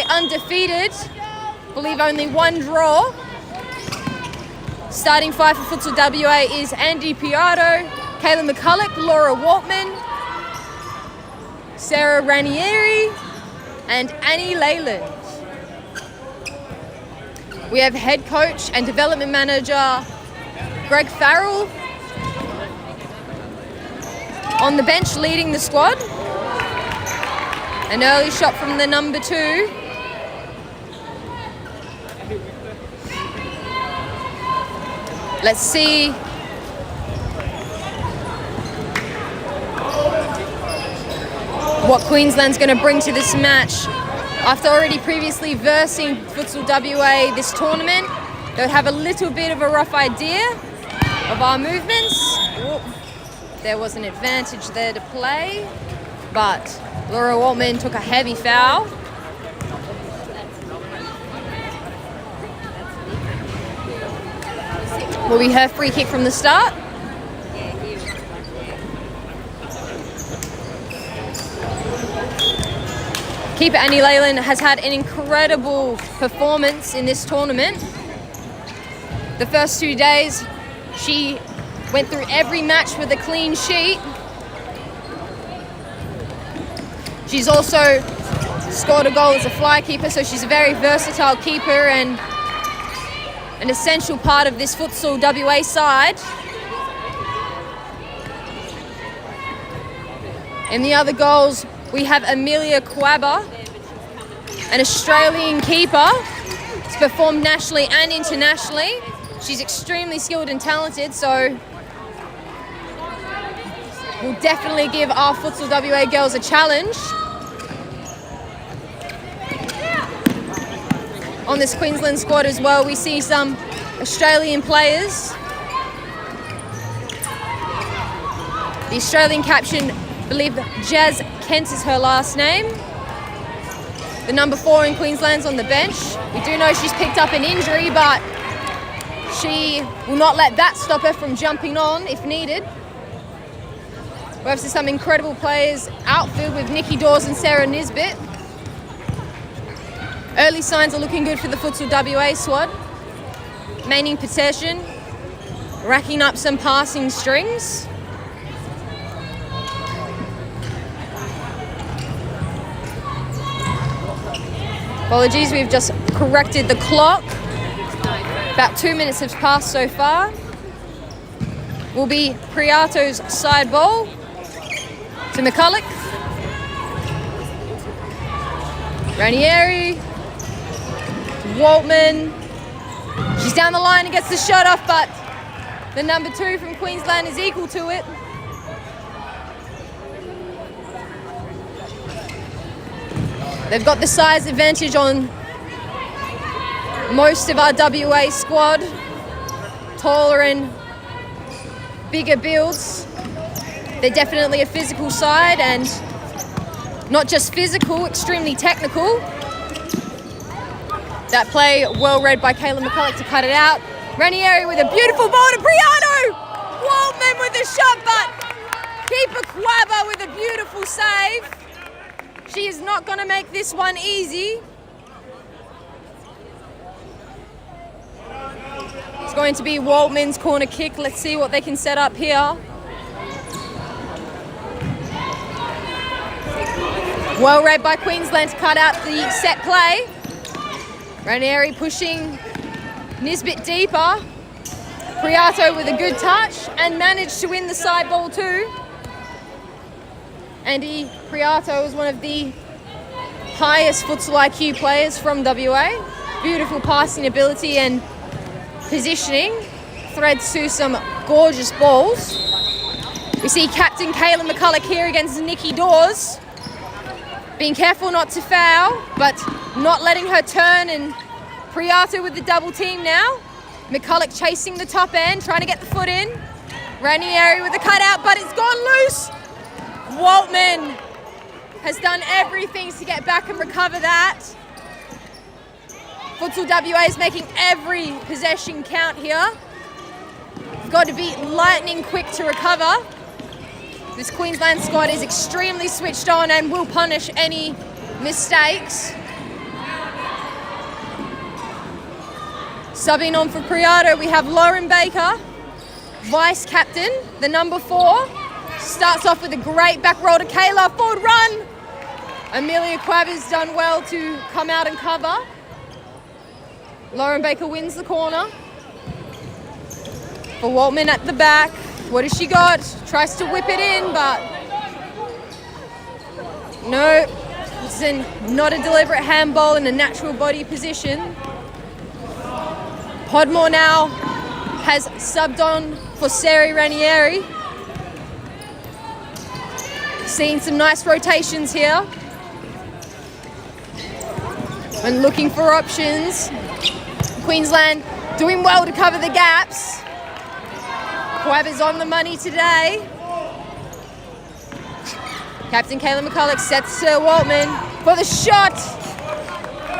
WA undefeated. Believe only one draw. Starting five for Futsal WA is Andy Piatto, Kayla McCulloch, Laura Waltman, Sarah Ranieri, and Annie Leyland. We have head coach and development manager Greg Farrell on the bench leading the squad. An early shot from the number 2. Let's see what Queensland's going to bring to this match. After already previously versing Futsal WA this tournament, they would have a little bit of a rough idea of our movements. There was an advantage there to play, but Laura Waltman took a heavy foul. Will be her free kick from the start. Keeper Annie Leyland has had an incredible performance in this tournament. The first 2 days, she went through every match with a clean sheet. She's also scored a goal as a fly keeper, so she's a very versatile keeper and an essential part of this Futsal WA side. In the other goals, we have Amelia Quabba, an Australian keeper. She's performed nationally and internationally. She's extremely skilled and talented, so we'll definitely give our Futsal WA girls a challenge. On this Queensland squad as well, we see some Australian players. The Australian captain, I believe Jazz Kent is her last name. The number 4 in Queensland's on the bench. We do know she's picked up an injury, but she will not let that stop her from jumping on if needed. We have some incredible players outfield with Nikki Dawes and Sarah Nisbet. Early signs are looking good for the Futsal WA squad. Maintaining possession, racking up some passing strings. Apologies, we've just corrected the clock. About 2 minutes have passed so far. Will be Priato's side ball to McCulloch. Ranieri. Waltman. She's down the line and gets the shot off, but the number 2 from Queensland is equal to it. They've got the size advantage on most of our WA squad. Taller and bigger builds. They're definitely a physical side, and not just physical, extremely technical. That play well read by Kayla McCulloch to cut it out. Ranieri with a beautiful ball to Priato. Waltman with the shot, but keeper Quabba with a beautiful save. She is not going to make this one easy. It's going to be Waltman's corner kick. Let's see what they can set up here. Well read by Queensland to cut out the set play. Ranieri pushing Nisbet deeper. Priato with a good touch and managed to win the side ball too. Andy Priato is one of the highest futsal IQ players from WA. Beautiful passing ability and positioning. Threads to some gorgeous balls. We see Captain Kayla McCulloch here against Nikki Dawes. Being careful not to foul, but not letting her turn, and Priato with the double team now. McCulloch chasing the top end, trying to get the foot in. Ranieri with the cutout, but it's gone loose. Waltman has done everything to get back and recover that. Futsal WA is making every possession count here. You've got to be lightning quick to recover. This Queensland squad is extremely switched on and will punish any mistakes. Subbing on for Criado, we have Lauren Baker, vice captain, the number 4. Starts off with a great back roll to Kayla, forward run. Amelia Quaver's done well to come out and cover. Lauren Baker wins the corner. For Waltman at the back, what has she got? Tries to whip it in, but no, it's not a deliberate handball in a natural body position. Podmore now has subbed on for Sari Ranieri. Seeing some nice rotations here. And looking for options. Queensland doing well to cover the gaps. Quaver's on the money today. Captain Kayla McCulloch sets to Waltman for the shot.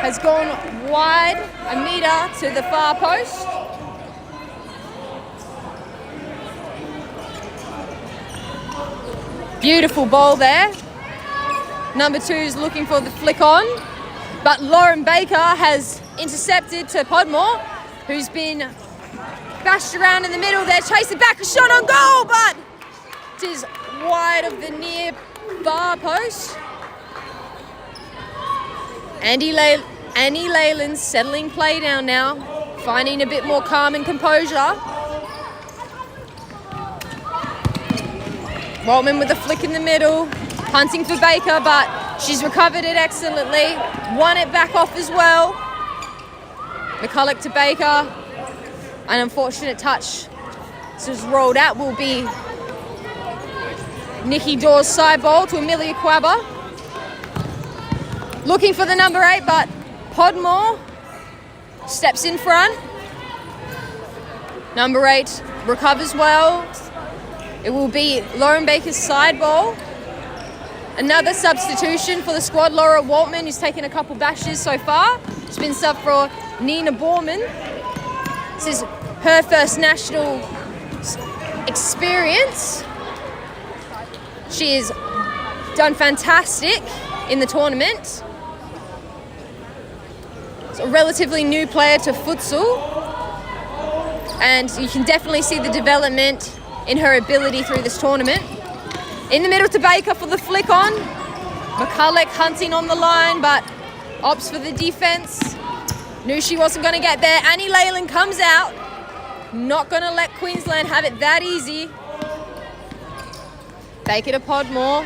Has gone wide, a metre to the far post. Beautiful ball there. Number 2 is looking for the flick on, but Lauren Baker has intercepted to Podmore, who's been bashed around in the middle there, chasing back a shot on goal, but it is wide of the near bar post. Annie Leyland's settling play down now, finding a bit more calm and composure. Waltman with a flick in the middle, hunting for Baker, but she's recovered it excellently, won it back off as well. McCulloch to Baker, an unfortunate touch just rolled out will be Nikki Dawes' side ball to Amelia Quaver. Looking for the number 8, but Podmore steps in front. Number 8 recovers well. It will be Lauren Baker's side ball. Another substitution for the squad, Laura Waltman, who's taken a couple bashes so far. She's been subbed for Nina Borman. This is her first national experience. She has done fantastic in the tournament. It's a relatively new player to futsal, and you can definitely see the development in her ability through this tournament. In the middle to Baker for the flick on. McCulloch hunting on the line, but opts for the defense. Knew she wasn't going to get there. Annie Leyland comes out. Not going to let Queensland have it that easy. Baker to Podmore.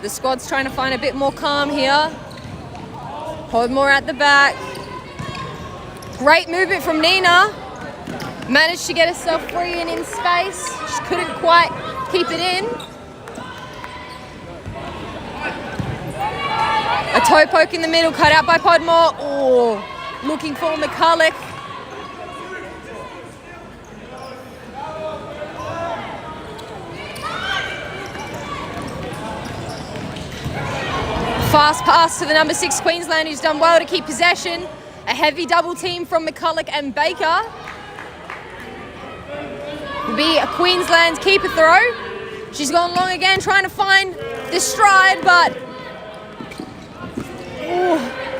The squad's trying to find a bit more calm here. Podmore at the back. Great movement from Nina. Managed to get herself free and in space. She couldn't quite keep it in. A toe poke in the middle, cut out by Podmore. Oh, looking for McCulloch. Fast pass to the number 6 Queensland, who's done well to keep possession. A heavy double team from McCulloch and Baker. Will be a Queensland keeper throw. She's gone long again, trying to find the stride, but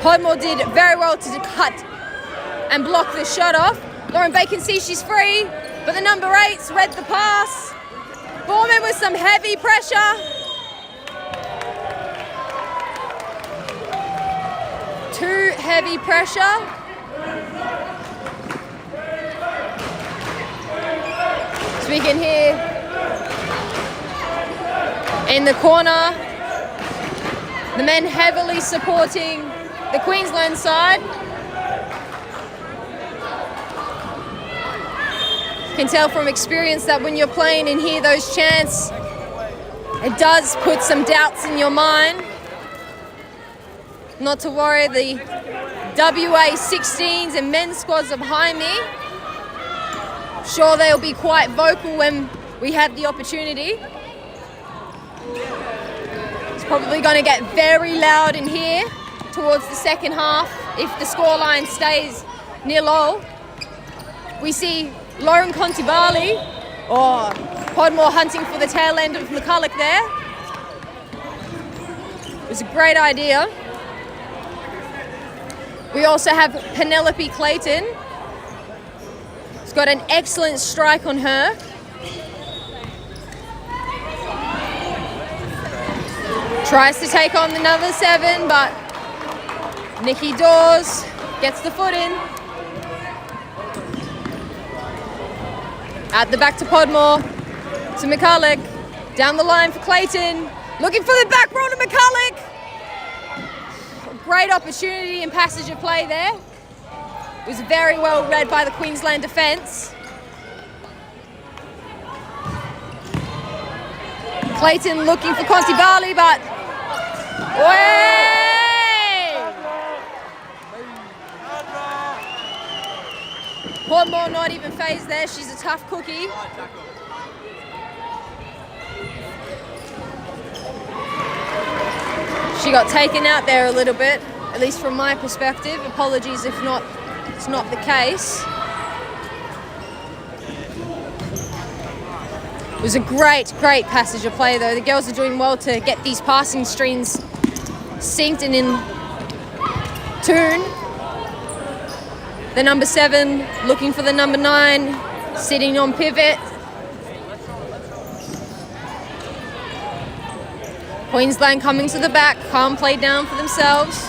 Podmore did very well to cut and block the shot off. Lauren Baker can see she's free, but the number 8's read the pass. Borman with some heavy pressure. Too heavy pressure. So we can hear in the corner, the men heavily supporting the Queensland side. Can tell from experience that when you're playing and hear those chants, it does put some doubts in your mind. Not to worry, the WA 16s and men's squads are behind me. Sure, they'll be quite vocal when we have the opportunity. It's probably going to get very loud in here towards the second half if the scoreline stays 0-0. We see Lauren Contibali, or Podmore hunting for the tail end of McCulloch there. It was a great idea. We also have Penelope Clayton got an excellent strike on her. Tries to take on the number 7, but Nikki Dawes gets the foot in. At the back to Podmore, to McCulloch. Down the line for Clayton. Looking for the back roll to McCulloch. Great opportunity and passage of play there. It was very well read by the Queensland defence. Clayton looking for Conti Barley, but Podmore not even phased there. She's a tough cookie. She got taken out there a little bit, at least from my perspective. Apologies if not, it's not the case. It was a great passage of play though. The girls are doing well to get these passing streams synced and in tune. The number 7 looking for the number 9, sitting on pivot. Queensland coming to the back, can't play down for themselves.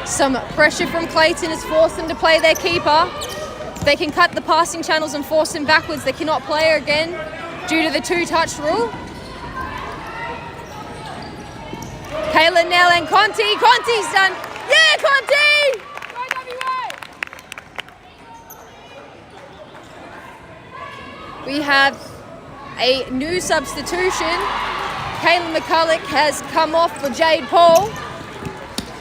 Some pressure from Clayton has forced them to play their keeper. If they can cut the passing channels and force him backwards, they cannot play her again due to the 2-touch rule. Kayla, Nell and Conti. Conti's done. Yeah, Conti! We have a new substitution. Kayla McCulloch has come off for Jade Paul,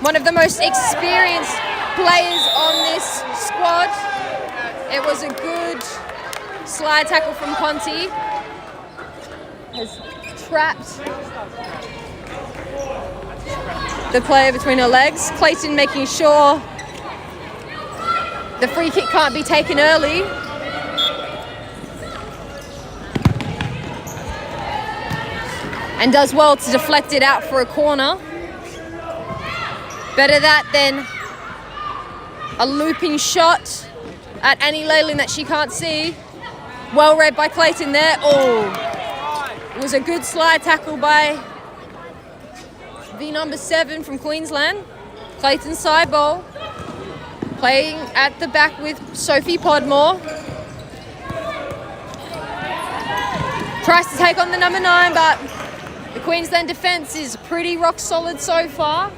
one of the most experienced players on this squad. It was a good slide tackle from Conti. Has trapped the player between her legs. Clayton making sure the free kick can't be taken early. And does well to deflect it out for a corner. Better that than a looping shot at Annie Leyland that she can't see. Well read by Clayton there. Oh, it was a good slide tackle by the number 7 from Queensland. Clayton side ball. Playing at the back with Sophie Podmore. Tries to take on the number 9, but the Queensland defence is pretty rock solid so far.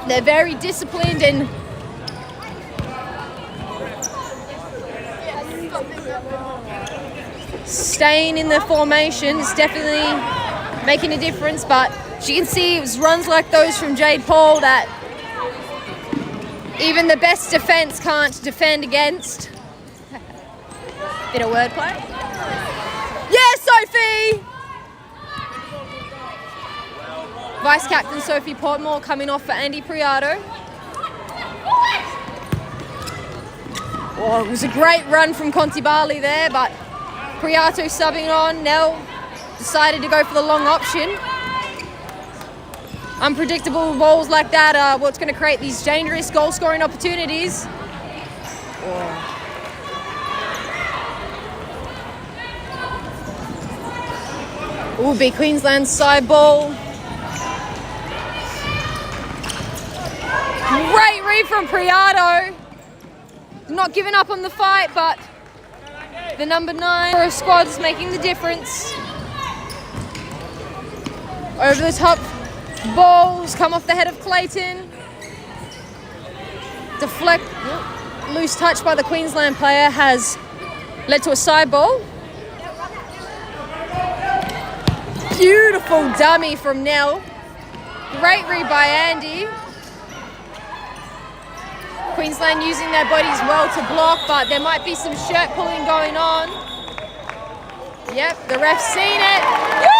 They're very disciplined and staying in the formation is definitely making a difference, but as you can see, it was runs like those from Jade Paul that even the best defence can't defend against. Bit of wordplay. Yeah, Sophie! Vice Captain Sophie Podmore coming off for Andy Priato. Oh, it was a great run from Conti Barley there, but Priato subbing on. Nell decided to go for the long option. Unpredictable balls like that are what's going to create these dangerous goal scoring opportunities. Oh. Will be Queensland's side ball. Great read from Priato. Not giving up on the fight, but the number 9 for a squad is making the difference. Over the top balls come off the head of Clayton. Deflect, loose touch by the Queensland player has led to a side ball. Beautiful dummy from Nell. Great read by Andy. Queensland using their bodies well to block, but there might be some shirt pulling going on. Yep, the ref's seen it. Woo!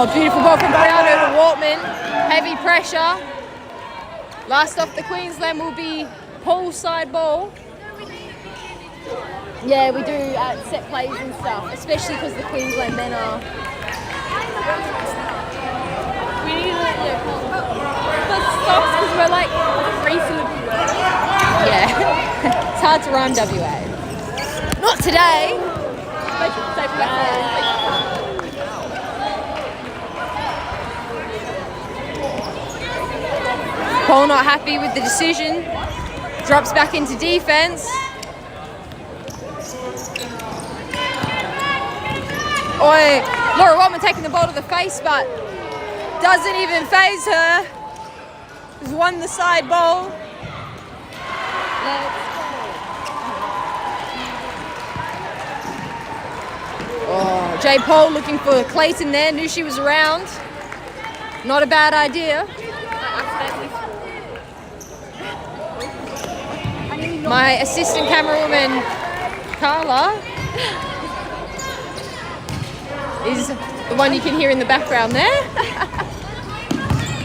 Oh, beautiful ball from Brianna to Waltman. Heavy pressure. Last off the Queensland will be Paul's side ball. Yeah, we do at set plays and stuff, especially because the Queensland men are. We need to stops because we're like reasonably well. Yeah, it's hard to run WA. Not today. Paul not happy with the decision. Drops back into defense. Oi, Laura Waltman taking the ball to the face, but doesn't even phase her. Has won the side ball. Oh, Jade Paul looking for Clayton there. Knew she was around. Not a bad idea. My assistant camerawoman, Carla, is the one you can hear in the background there.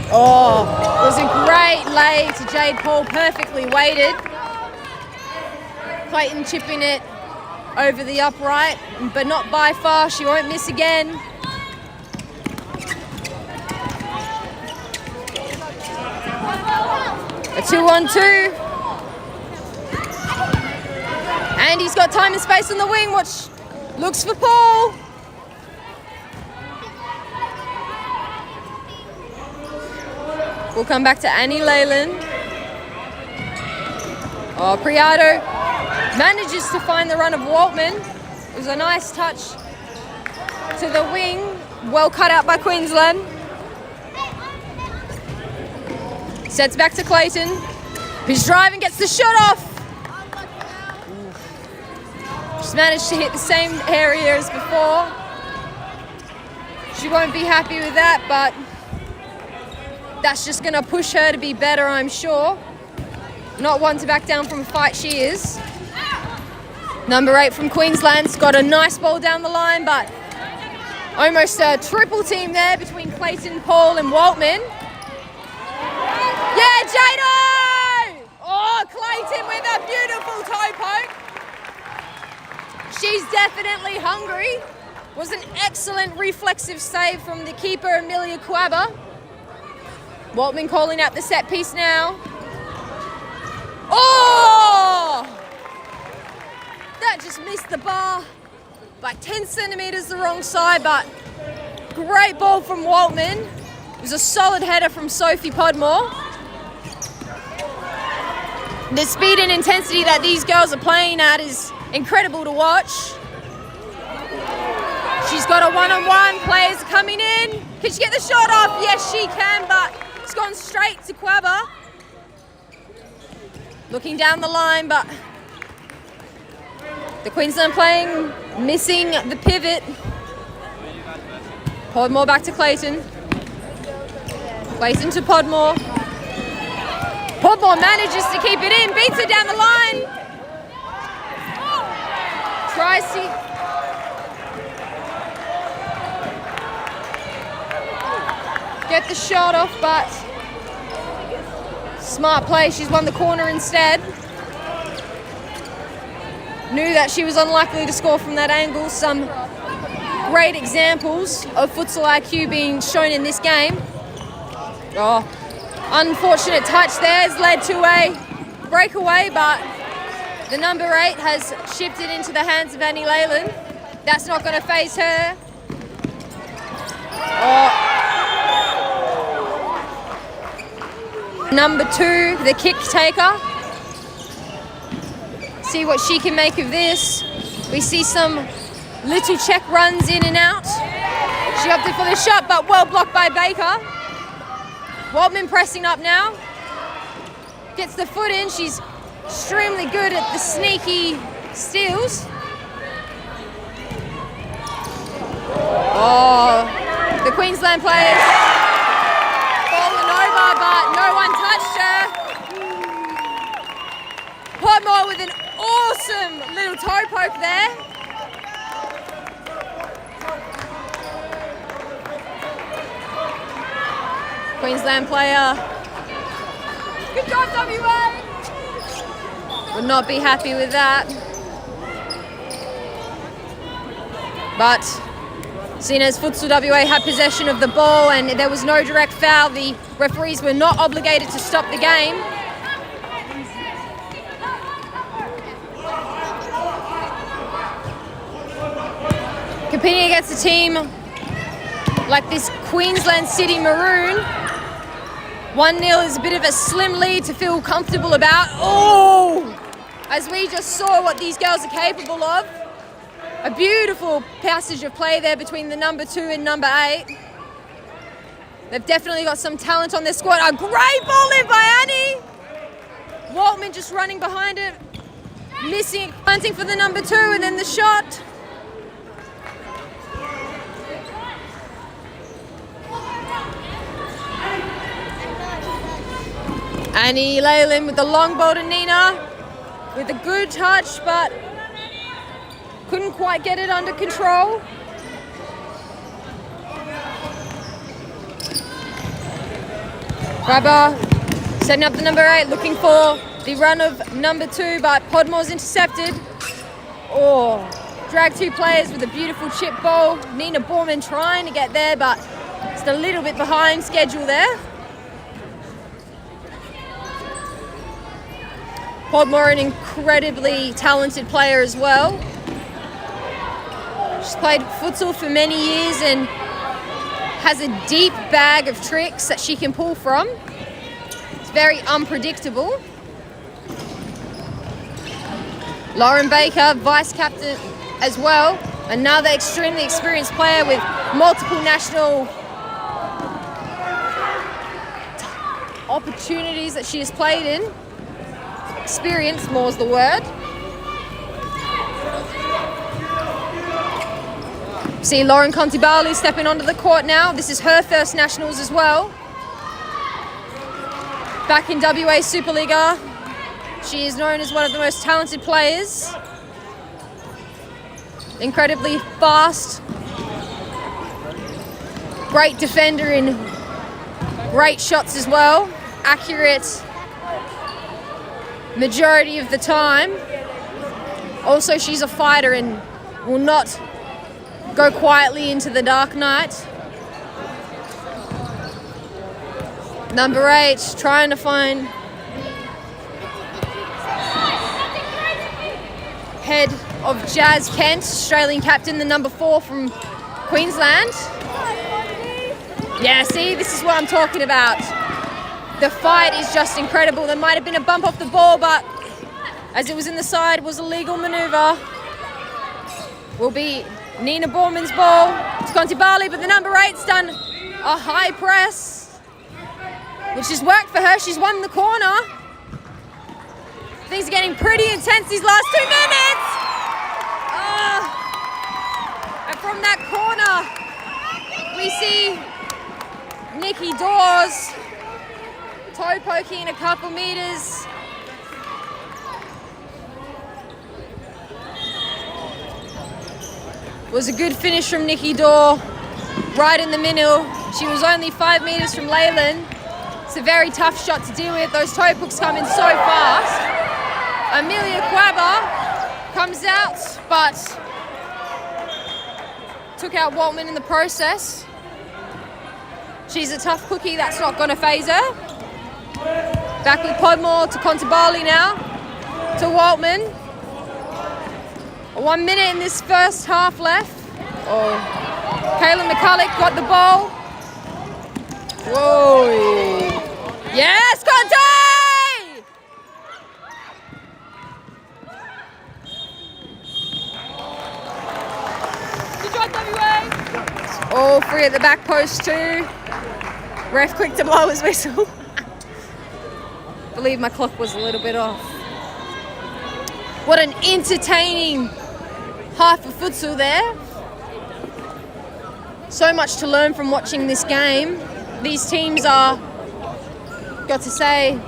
Oh, it was a great lay to Jade Paul, perfectly weighted. Clayton chipping it over the upright, but not by far. She won't miss again. A 2-on-2. And he's got time and space on the wing. Watch, looks for Paul. We'll come back to Annie Leyland. Oh, Priado manages to find the run of Waltman. It was a nice touch to the wing. Well cut out by Queensland. Sets back to Clayton, who's driving, gets the shot off. She's managed to hit the same area as before. She won't be happy with that, but that's just gonna push her to be better, I'm sure. Not one to back down from a fight, she is. Number 8 from Queensland's got a nice ball down the line, but almost a triple team there between Clayton, Paul and Waltman. Yeah, Jado! Oh, Clayton with a beautiful toe poke. She's definitely hungry. Was an excellent reflexive save from the keeper, Amelia Quabba. Waltman calling out the set piece now. Oh! That just missed the bar by 10 centimetres the wrong side, but great ball from Waltman. It was a solid header from Sophie Podmore. The speed and intensity that these girls are playing at is incredible to watch. She's got a one-on-one, players coming in. Can she get the shot off? Yes, she can, but it's gone straight to Quabba. Looking down the line, but the Queensland playing, missing the pivot. Podmore back to Clayton. Clayton to Podmore. Podmore manages to keep it in, beats it down the line. Tries to... get the shot off, but smart play. She's won the corner instead. Knew that she was unlikely to score from that angle. Some great examples of futsal IQ being shown in this game. Oh, unfortunate touch there has led to a breakaway, but the number 8 has shipped it into the hands of Annie Leyland. That's not going to faze her. Oh. Number 2, the kick taker. See what she can make of this. We see some little check runs in and out. She opted for the shot, but well blocked by Baker. Waltman pressing up now. Gets the foot in. She's extremely good at the sneaky steals. Oh, the Queensland players fallen over, but no one touched her. Podmore with an awesome little toe poke there. Queensland player Good job, WA! would not be happy with that. But seeing as Futsal WA had possession of the ball and there was no direct foul, the referees were not obligated to stop the game. Competing against a team like this Queensland City Maroon, 1-0 is a bit of a slim lead to feel comfortable about. Oh! As we just saw what these girls are capable of. A beautiful passage of play there between the number 2 and number 8. They've definitely got some talent on their squad. A great ball in by Annie! Waltman just running behind it, missing, hunting for the number 2, and then the shot. Annie Leyland with the long ball to Nina with a good touch, but couldn't quite get it under control. Grabber setting up the number 8, looking for the run of number 2, but Podmore's intercepted. Oh, dragged 2 players with a beautiful chip ball. Nina Borman trying to get there, but just a little bit behind schedule there. Podmore, an incredibly talented player as well. She's played futsal for many years and has a deep bag of tricks that she can pull from. It's very unpredictable. Lauren Baker, vice captain as well. Another extremely experienced player with multiple national opportunities that she has played in. Experience, more's the word. See Lauren Contibalu stepping onto the court now. This is her first nationals as well. Back in WA Superliga, she is known as one of the most talented players. Incredibly fast. Great defender in great shots as well. Accurate majority of the time. Also, she's a fighter and will not go quietly into the dark night. Number 8 trying to find head of Jazz Kent, Australian captain, the number 4 from Queensland. Yeah, see, this is what I'm talking about. The fight is just incredible. There might have been a bump off the ball, but as it was in the side, it was a legal manoeuvre. Will be Nina Borman's ball. It's Contibali, but the number 8's done a high press, which has worked for her. She's won the corner. Things are getting pretty intense these last 2 minutes. And from that corner, we see Nikki Dawes toe poking a couple meters. Was a good finish from Nikki Dawes, right in the middle. She was only 5 meters from Leyland. It's a very tough shot to deal with. Those toe hooks come in so fast. Amelia Quabba comes out, but took out Waltman in the process. She's a tough cookie, that's not going to phase her. Back with Podmore to Contibali now, to Waltman. 1 minute in this first half left. Oh, Kayla McCulloch got the ball. Whoa. Yes, Conte! Good job, WA! All 3 at the back post too. Ref quick to blow his whistle. I believe my clock was a little bit off. What an entertaining half of futsal there. So much to learn from watching this game. These teams are, got to say,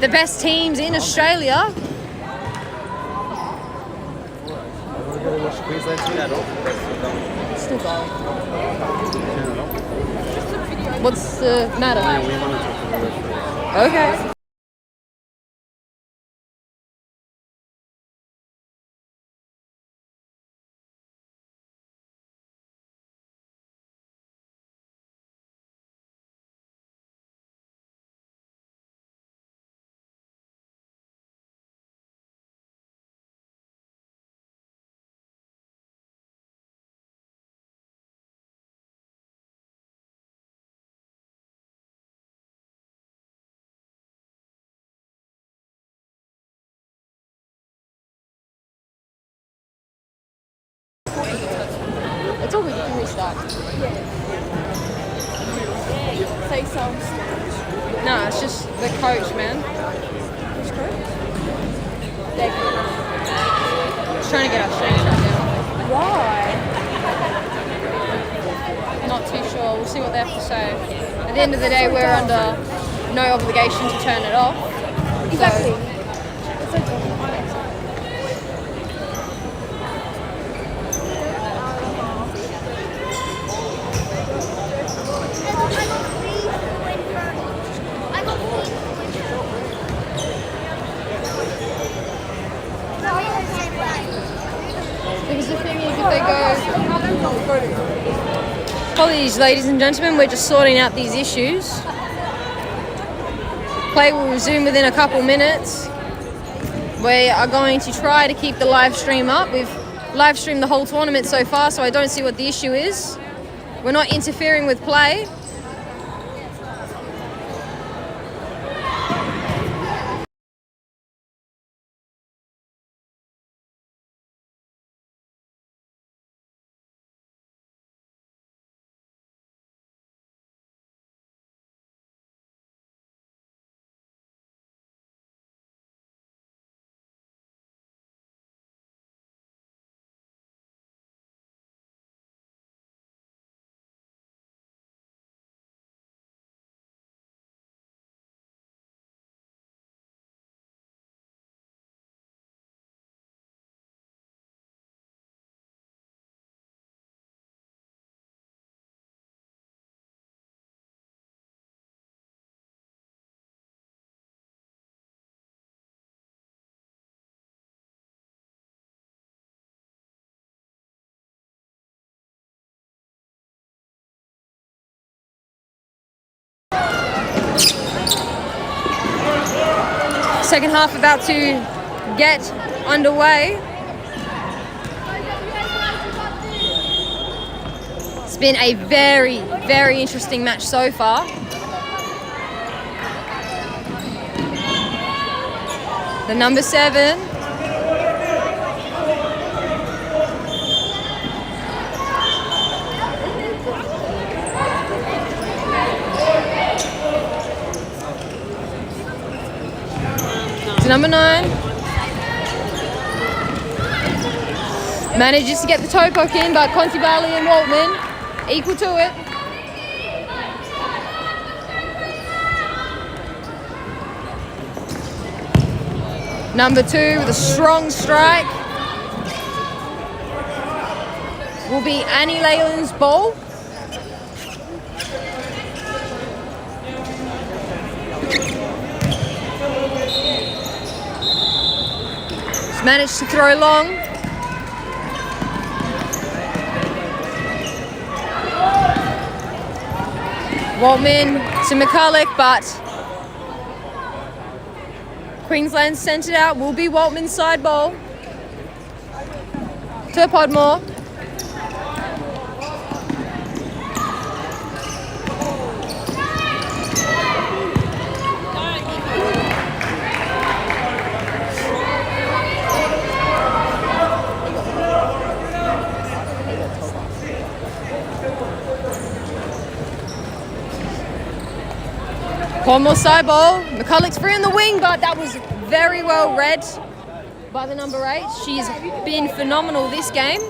the best teams in Australia. Still going. What's the matter? We want to talk to the referee. Okay. It's all good. You can restart. Say some. No, it's just the coach, man. Which coach? He's trying to get our stream shut down. Why? Not too sure. We'll see what they have to say. At the end of the day, we're under no obligation to turn it off. Exactly. So, It's okay. because the thing is, if they go... Apologies, ladies and gentlemen, we're just sorting out these issues. Play will resume within a couple minutes. We are going to try to keep the live stream up. We've live streamed the whole tournament so far, so I don't see what the issue is. We're not interfering with play. Second half about to get underway. It's been a very, very interesting match so far. The number 7. Number 9 manages to get the toe poke in, but Conti Bali and Waltman equal to it. Number 2 with a strong strike will be Annie Leyland's ball. Managed to throw long. Waltman to McCulloch, but Queensland sent it out. Will be Waltman's side ball to Podmore. One more side ball. McCulloch's free on the wing, but that was very well read by the number 8. She's been phenomenal this game.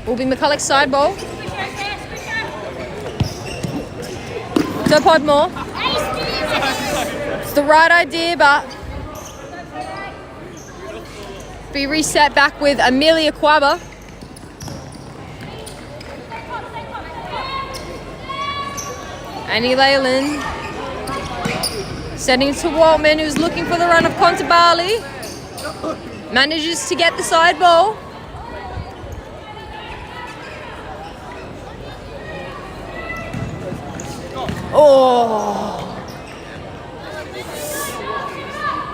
Will be McCulloch's side ball. To Podmore. It's the right idea, but be reset back with Amelia Quabba. Annie Leyland sending to Waltman, who's looking for the run of Contabali. Manages to get the side ball. Oh,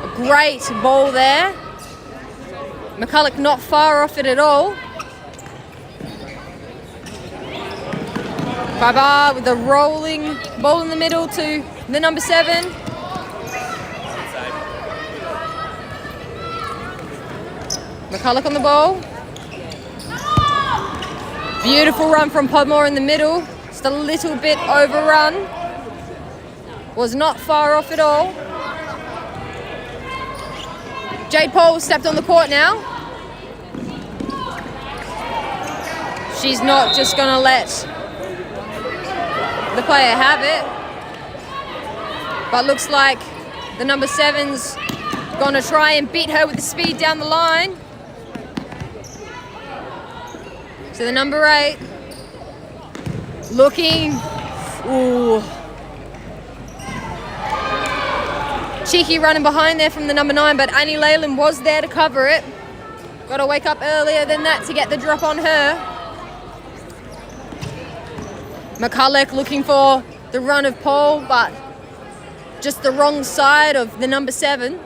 a great ball there. McCulloch not far off it at all. Baba with a rolling ball in the middle to the number 7. McCulloch on the ball. Beautiful run from Podmore in the middle. Just a little bit overrun. Was not far off at all. Jade Paul stepped on the court now. She's not just going to let the player have it. But looks like the number 7's going to try and beat her with the speed down the line. So the number 8 looking, ooh. Cheeky running behind there from the number 9, but Annie Leyland was there to cover it. Got to wake up earlier than that to get the drop on her. McCulloch looking for the run of Paul, but just the wrong side of the number 7.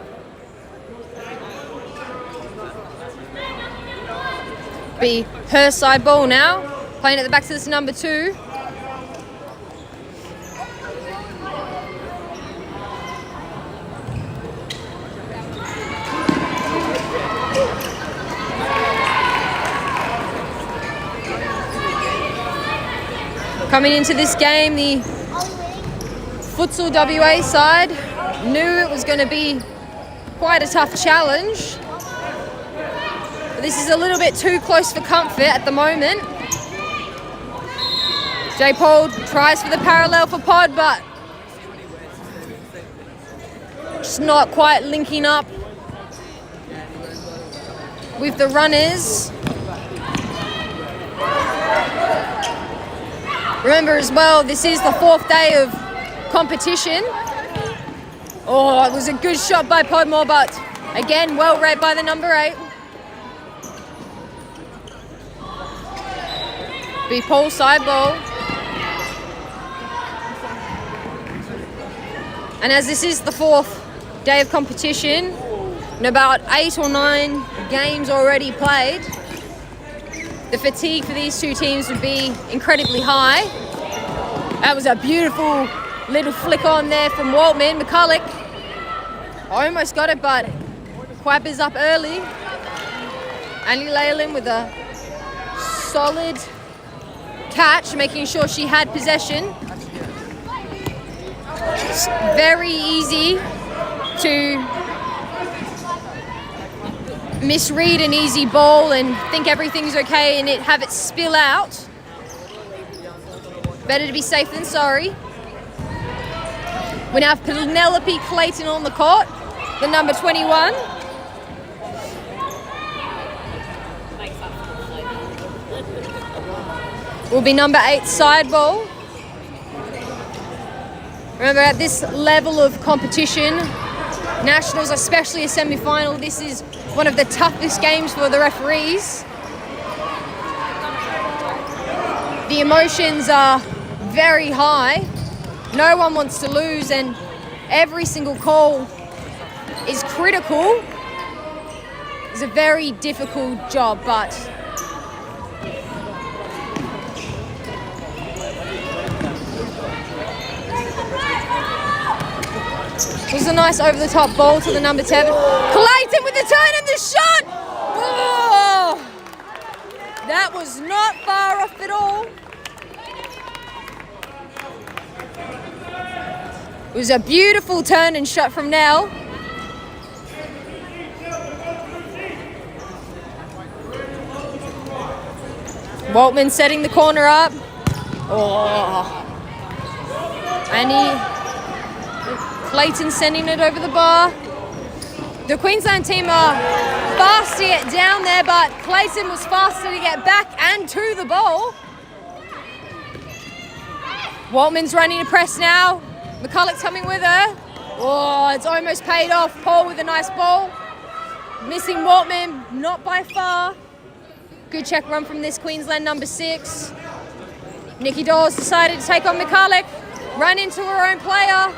Be her side ball now. Playing at the back to this number 2. Coming into this game, the Futsal WA side knew it was going to be quite a tough challenge. But this is a little bit too close for comfort at the moment. J. Paul tries for the parallel for Pod, but just not quite linking up with the runners. Remember as well, this is the 4th day of competition. Oh, it was a good shot by Podmore, but again, well read by the number 8. Be Paul's side ball. And as this is the 4th day of competition, and about 8 or 9 games already played, the fatigue for these two teams would be incredibly high. That was a beautiful little flick on there from Waltman. McCulloch almost got it, but Quappers up early. Annie Leyland with a solid catch, making sure she had possession. It's very easy to misread an easy ball and think everything's okay and have it spill out. Better to be safe than sorry. We now have Penelope Clayton on the court, the number 21. Will be number 8 side ball. Remember, at this level of competition, nationals, especially a semi-final, this is one of the toughest games for the referees. The emotions are very high. No one wants to lose, and every single call is critical. It's a very difficult job, but it was a nice over-the-top ball to the number 7. Clayton with the turn and the shot! Oh, that was not far off at all. It was a beautiful turn and shot from Nell. Waltman setting the corner up. Oh, Annie Clayton sending it over the bar. The Queensland team are fast to get down there, but Clayton was faster to get back and to the ball. Waltman's running to press now. McCulloch's coming with her. Oh, it's almost paid off. Paul with a nice ball. Missing Waltman, not by far. Good check run from this Queensland number 6. Nikki Dawes decided to take on McCulloch. Run into her own player.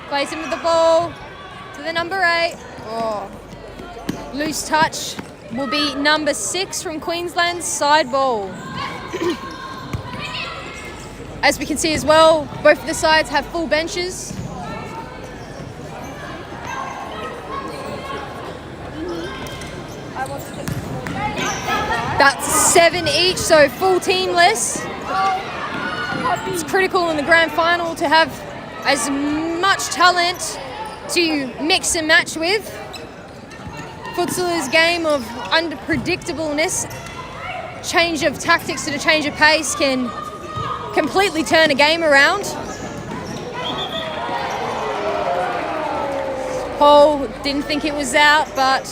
Plays him with the ball to the number 8. Oh. Loose touch will be number 6 from Queensland's side ball. As we can see as well, both of the sides have full benches. That's 7 each, so full teamless. It's critical in the grand final to have as much talent to mix and match with. Futsal is a game of unpredictableness. Change of tactics and a change of pace can completely turn a game around. Paul didn't think it was out, but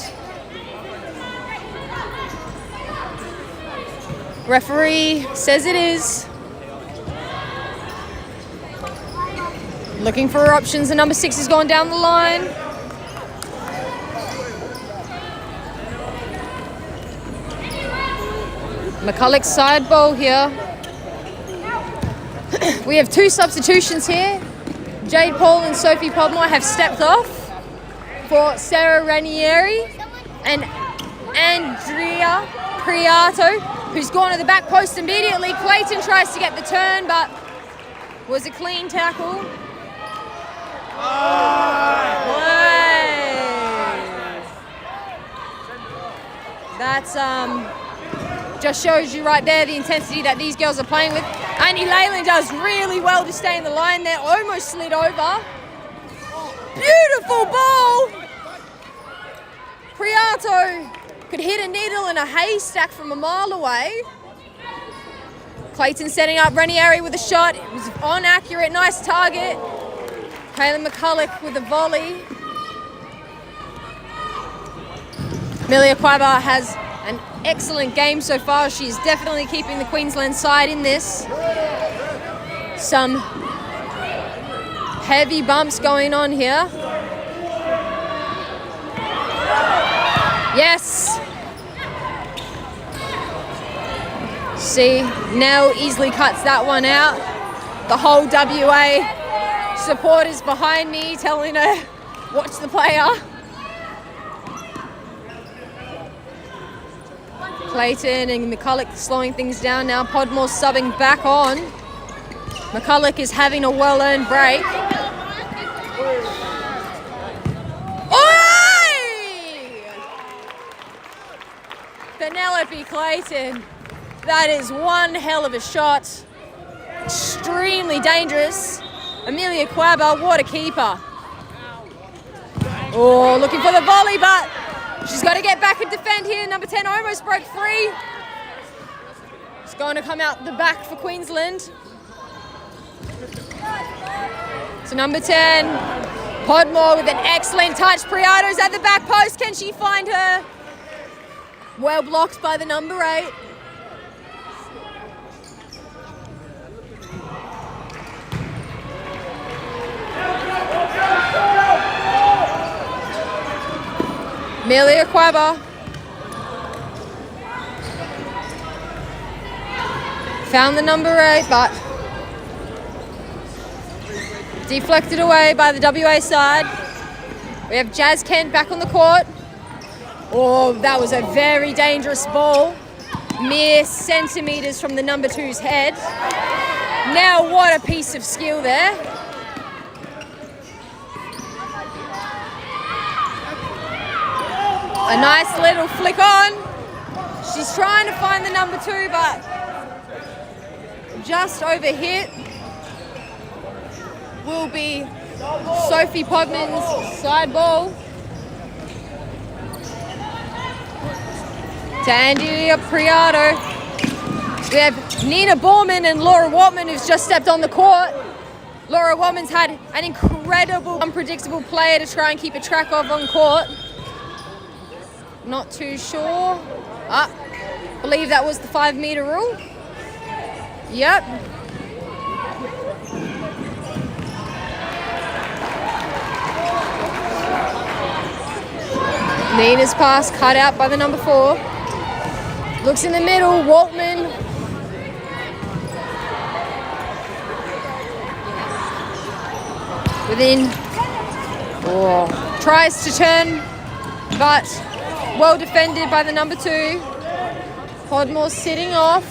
referee says it is. Looking for her options. The number 6 has gone down the line. McCulloch's side ball here. We have 2 substitutions here. Jade Paul and Sophie Podmore have stepped off for Sarah Ranieri and Andrea Priato, who's gone to the back post immediately. Clayton tries to get the turn, but was a clean tackle. That's just shows you right there the intensity that these girls are playing with. Annie Leyland does really well to stay in the line there, almost slid over. Beautiful ball! Priato could hit a needle in a haystack from a mile away. Clayton setting up Ranieri with a shot. It was on accurate, nice target. Kaylin McCulloch with a volley. Amelia Quaibar has an excellent game so far. She's definitely keeping the Queensland side in this. Some heavy bumps going on here. Yes. See, Nell easily cuts that one out. The whole WA supporters behind me telling her, watch the player. Clayton and McCulloch slowing things down now. Podmore subbing back on. McCulloch is having a well-earned break. Oi! Penelope Clayton. That is one hell of a shot. Extremely dangerous. Amelia Quaibar, what a keeper. Oh, looking for the volley, but she's got to get back and defend here. Number 10 almost broke free. It's going to come out the back for Queensland. So number 10, Podmore with an excellent touch. Priato's at the back post. Can she find her? Well blocked by the number 8. Amelia Quaibar. Found the number 8, but deflected away by the WA side. We have Jazz Kent back on the court. Oh, that was a very dangerous ball. Mere centimetres from the number 2's head. Now what a piece of skill there. A nice little flick on. She's trying to find the number 2, but just overhit. Will be Sophie Podman's side ball. To Andrea Priato. We have Nina Borman and Laura Watman who's just stepped on the court. Laura Watman's had an incredible, unpredictable player to try and keep a track of on court. Not too sure. Believe that was the 5 metre rule. Yep. Nina's pass cut out by the number 4. Looks in the middle, Waltman. Within. Tries to turn, but well defended by the number 2. Podmore sitting off.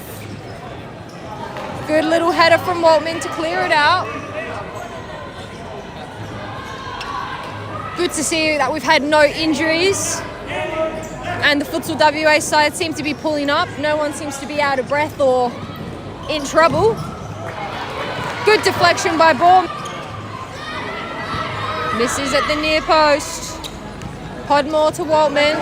Good little header from Waltman to clear it out. Good to see that we've had no injuries. And the Futsal WA side seems to be pulling up. No one seems to be out of breath or in trouble. Good deflection by Baum. Misses at the near post. Podmore to Waltman.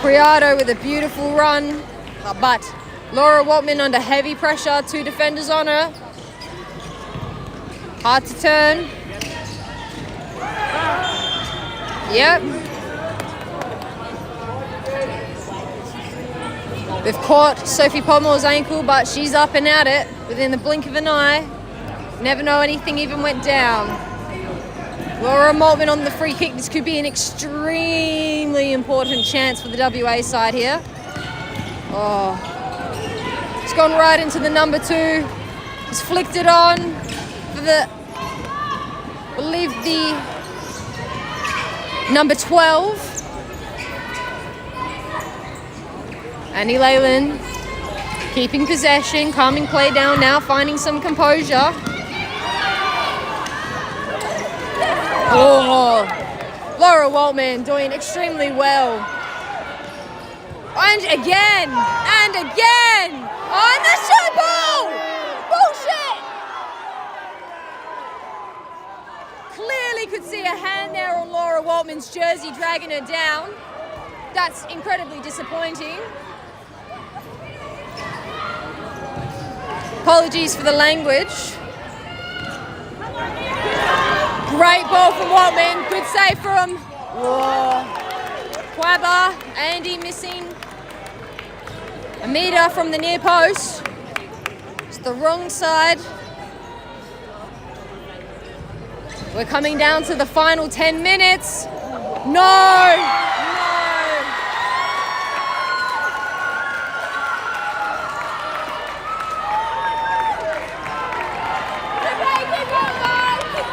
Priado with a beautiful run. But Laura Waltman under heavy pressure. 2 defenders on her. Hard to turn. Yep. They've caught Sophie Podmore's ankle, but she's up and at it within the blink of an eye. Never know anything even went down. Laura Maltman on the free kick. This could be an extremely important chance for the WA side here. It's gone right into the number 2. It's flicked it on for the, I believe the number 12. Annie Leyland keeping possession, calming play down now, finding some composure. Laura Waltman doing extremely well. And again, on the shot ball! Bullshit! Clearly could see a hand there on Laura Waltman's jersey dragging her down. That's incredibly disappointing. Apologies for the language. Great ball from Waltman. Good save from Quabba. Andy missing a metre from the near post. It's the wrong side. We're coming down to the final 10 minutes. No!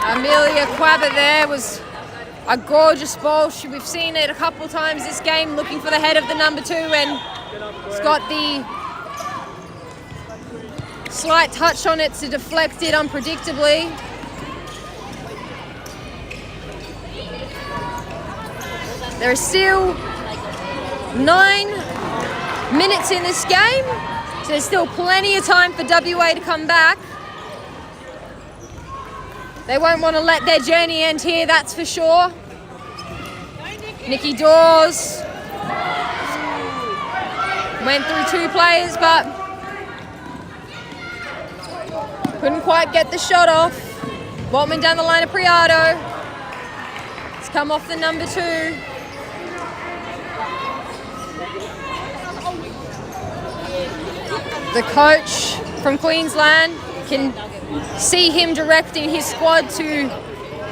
Amelia Quabba there was a gorgeous ball. We've seen it a couple times this game, looking for the head of the number 2, and it's got the slight touch on it to deflect it unpredictably. There are still 9 minutes in this game, so there's still plenty of time for WA to come back. They won't want to let their journey end here, that's for sure. Nikki Dawes went through 2 players, but couldn't quite get the shot off. Waltman down the line of Priado. It's come off the number 2. The coach from Queensland can see him directing his squad to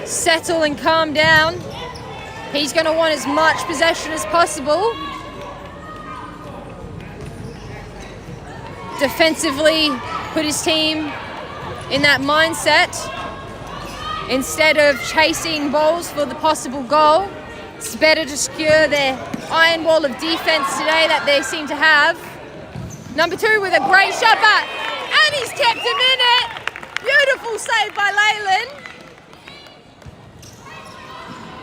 settle and calm down. He's going to want as much possession as possible. Defensively, put his team in that mindset. Instead of chasing balls for the possible goal, it's better to secure their iron wall of defense today that they seem to have. Number 2 with a great shot back, and he's kept him in it. Beautiful save by Leyland.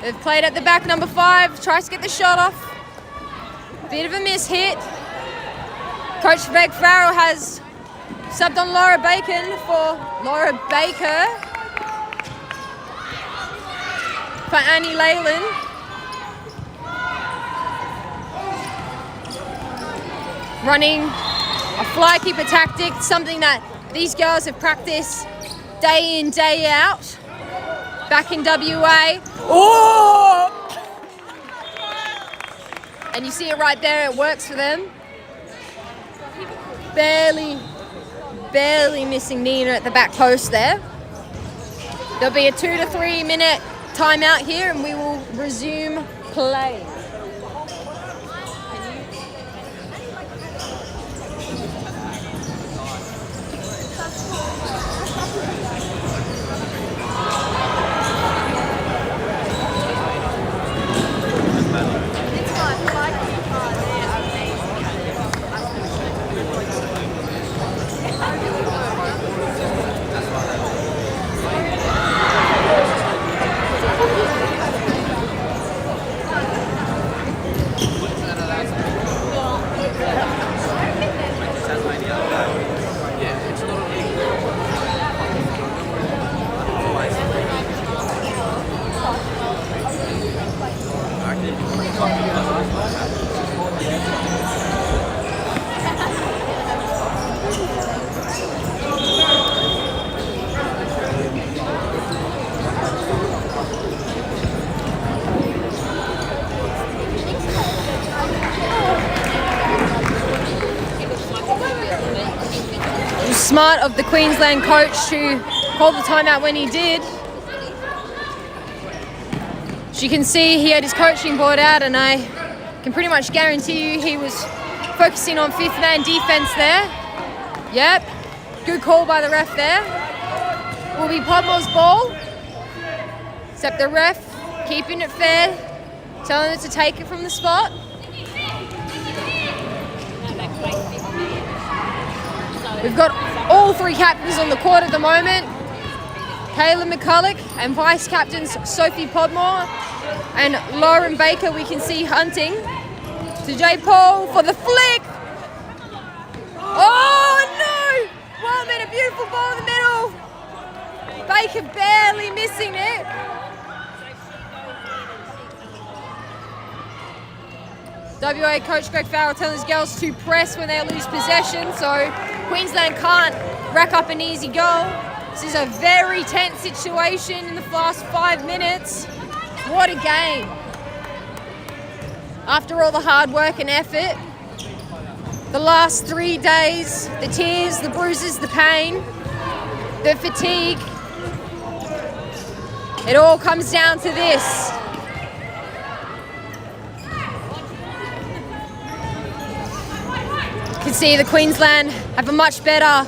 They've played at the back, number 5, tries to get the shot off. Bit of a miss hit. Coach Meg Farrell has subbed on Laura Bacon for Laura Baker for Annie Leyland. Running a fly keeper tactic, something that these girls have practiced day in, day out. Back in WA. And you see it right there, it works for them. Barely missing Nina at the back post there. There'll be a 2 to 3 minute timeout here and we will resume play. Smart of the Queensland coach to call the timeout when he did. As you can see, he had his coaching board out, and I can pretty much guarantee you he was focusing on fifth man defense there. Yep, good call by the ref there. Will be Podmore's ball, except the ref keeping it fair, telling it to take it from the spot. We've got all three captains on the court at the moment. Kayla McCulloch and vice captains Sophie Podmore and Lauren Baker we can see hunting. To J. Paul for the flick. Oh no! Wellman, a beautiful ball in the middle. Baker barely missing it. WA coach Greg Farrell telling his girls to press when they lose possession, so Queensland can't rack up an easy goal. This is a very tense situation in the last 5 minutes. What a game. After all the hard work and effort, the last 3 days, the tears, the bruises, the pain, the fatigue, it all comes down to this. You can see the Queensland have a much better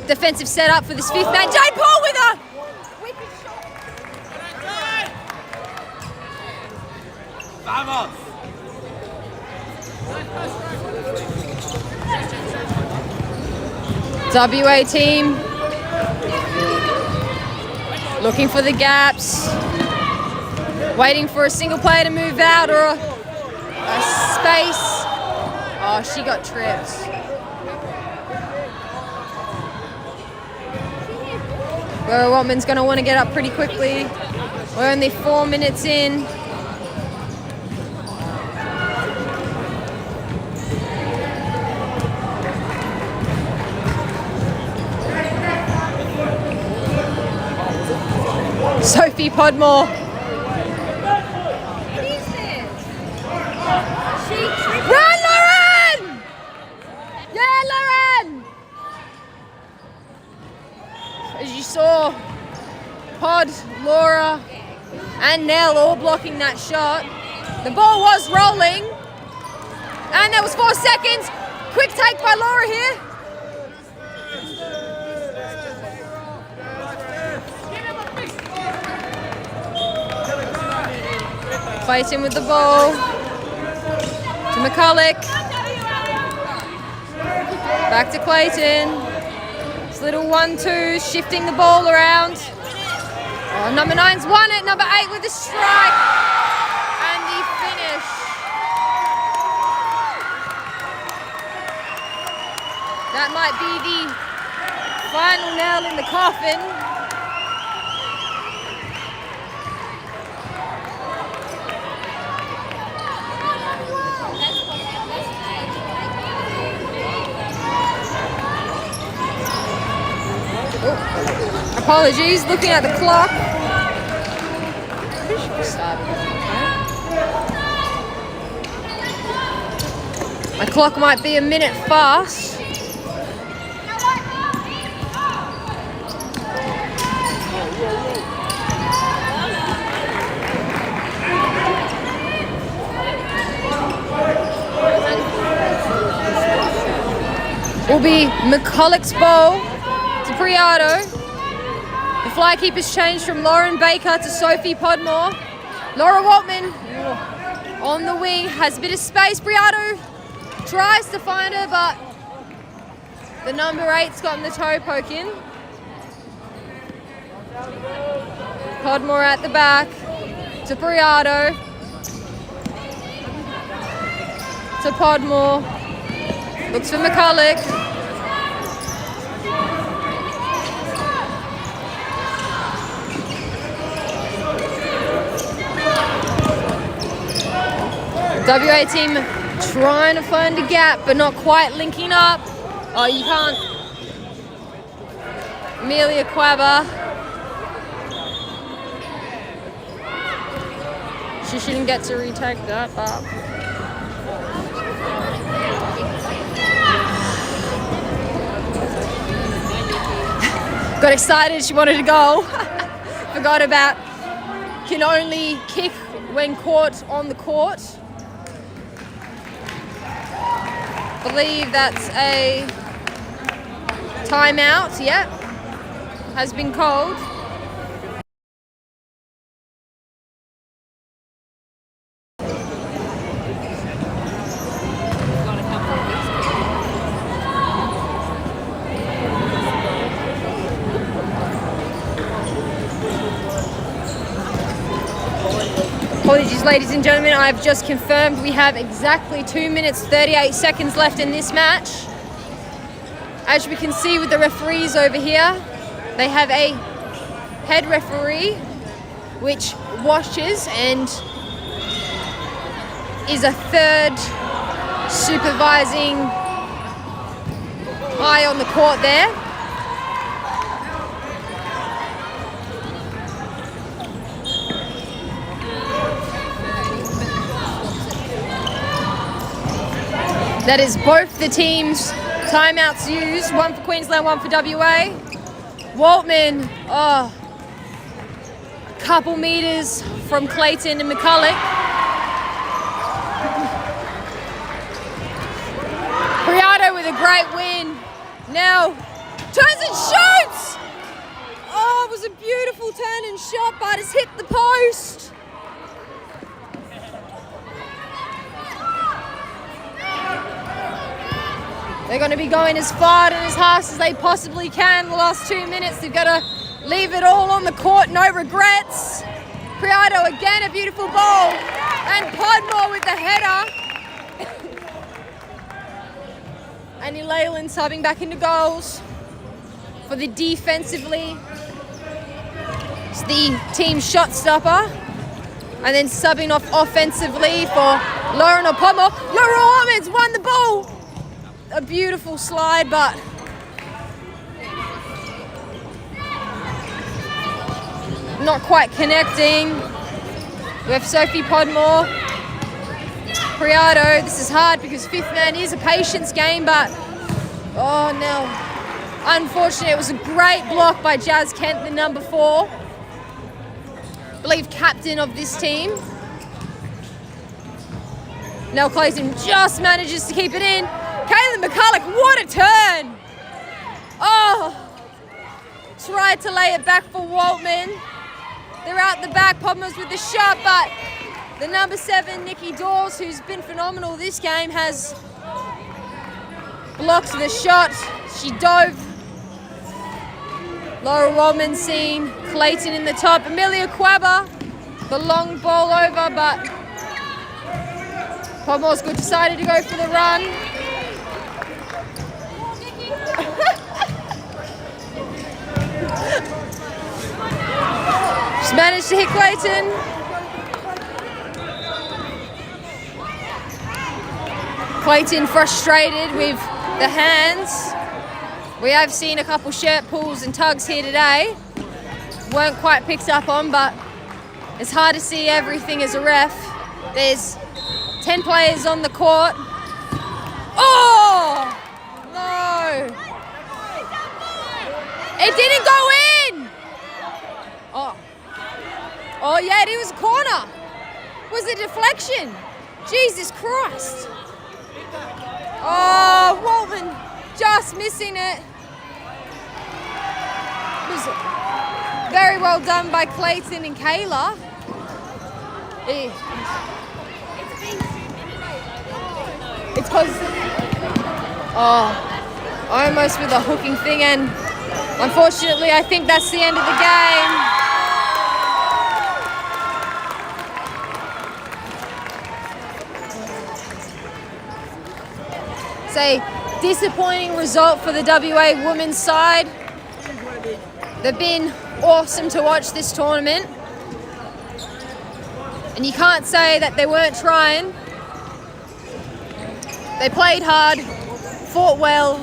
defensive setup for this fifth man. Jade Paul with a wicked shot. WA team looking for the gaps, waiting for a single player to move out or a space. Oh, she got tripped. Laura Watman's going to want to get up pretty quickly. We're only 4 minutes in. Sophie Podmore. What is this? Run, Lauren! Yeah, Lauren! As you saw, Pod, Laura, and Nell all blocking that shot. The ball was rolling, and there was 4 seconds. Quick take by Laura here. Fighting with the ball to McCulloch. Back to Clayton. This little 1-2, shifting the ball around. Oh, number 9's won it. Number 8 with the strike. And the finish. That might be the final nail in the coffin. Apologies, looking at the clock. My clock might be a minute fast. will be McCulloch's ball to Priado. The fly keeper's changed from Lauren Baker to Sophie Podmore. Laura Waltman on the wing, has a bit of space. Priado tries to find her, but the number 8's gotten the toe poke in. Podmore at the back to Priado. To Podmore. Looks for McCulloch. WA team trying to find a gap, but not quite linking up. Oh, you can't. Amelia Quabba. She shouldn't get to retake that up. Got excited, she wanted to go. Forgot about can only kick when caught on the court. Believe that's a timeout, yep. Has been called. Apologies, ladies and gentlemen, I've just confirmed we have exactly 2 minutes 38 seconds left in this match. As we can see with the referees over here, they have a head referee which watches and is a third supervising eye on the court there. That is both the teams' timeouts used, one for Queensland, one for WA. Waltman, a couple meters from Clayton and McCulloch. Priado with a great win. Now turns and shoots! Oh, it was a beautiful turn and shot, but it's hit the post. They're going to be going as far and as fast as they possibly can the last 2 minutes. They've got to leave it all on the court, no regrets. Priado again, a beautiful ball. And Podmore with the header. And Leyland subbing back into goals for the defensively. It's the team shot stopper. And then subbing off offensively for Lauren Podmore. Laura Ormond's won the ball. A beautiful slide, but not quite connecting. We have Sophie Podmore. Priado, this is hard because fifth man is a patience game, but oh no. Unfortunately, it was a great block by Jazz Kent, the number 4. I believe captain of this team. Now Clayton just manages to keep it in. Kaylin McCulloch, what a turn! Oh, tried to lay it back for Waltman. They're out the back, Podmore's with the shot, but the number 7, Nikki Dawes, who's been phenomenal this game, has blocked the shot. She dove. Laura Waltman seen Clayton in the top. Amelia Quabba, the long ball over, but Podmore's good, decided to go for the run. Just managed to hit Clayton. Clayton frustrated with the hands. We have seen a couple shirt pulls and tugs here today. Weren't quite picked up on, but it's hard to see everything as a ref. There's 10 players on the court. Oh! No! It didn't go in! Oh. Oh yeah, it was a corner. It was a deflection. Jesus Christ. Oh, Waltman just missing it. It was very well done by Clayton and Kayla. It's because, almost with a hooking thing, and unfortunately I think that's the end of the game. It's a disappointing result for the WA women's side. They've been awesome to watch this tournament. And you can't say that they weren't trying. They played hard, fought well,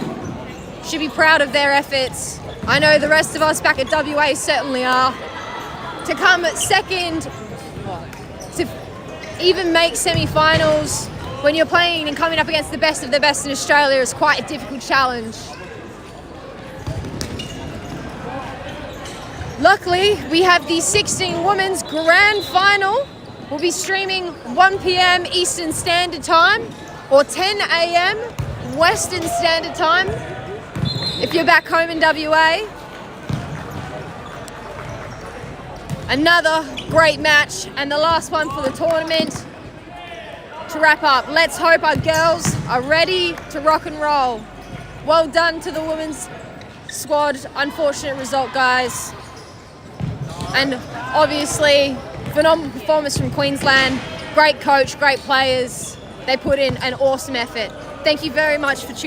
should be proud of their efforts. I know the rest of us back at WA certainly are. To come at second, to even make semi-finals when you're playing and coming up against the best of the best in Australia is quite a difficult challenge. Luckily, we have the 16 Women's Grand Final. We'll be streaming 1 p.m. Eastern Standard Time or 10 a.m. Western Standard Time if you're back home in WA. Another great match and the last one for the tournament. To wrap up, let's hope our girls are ready to rock and roll. Well done to the women's squad. Unfortunate result, guys. And obviously, phenomenal performance from Queensland. Great coach, great players. They put in an awesome effort. Thank you very much for tuning in.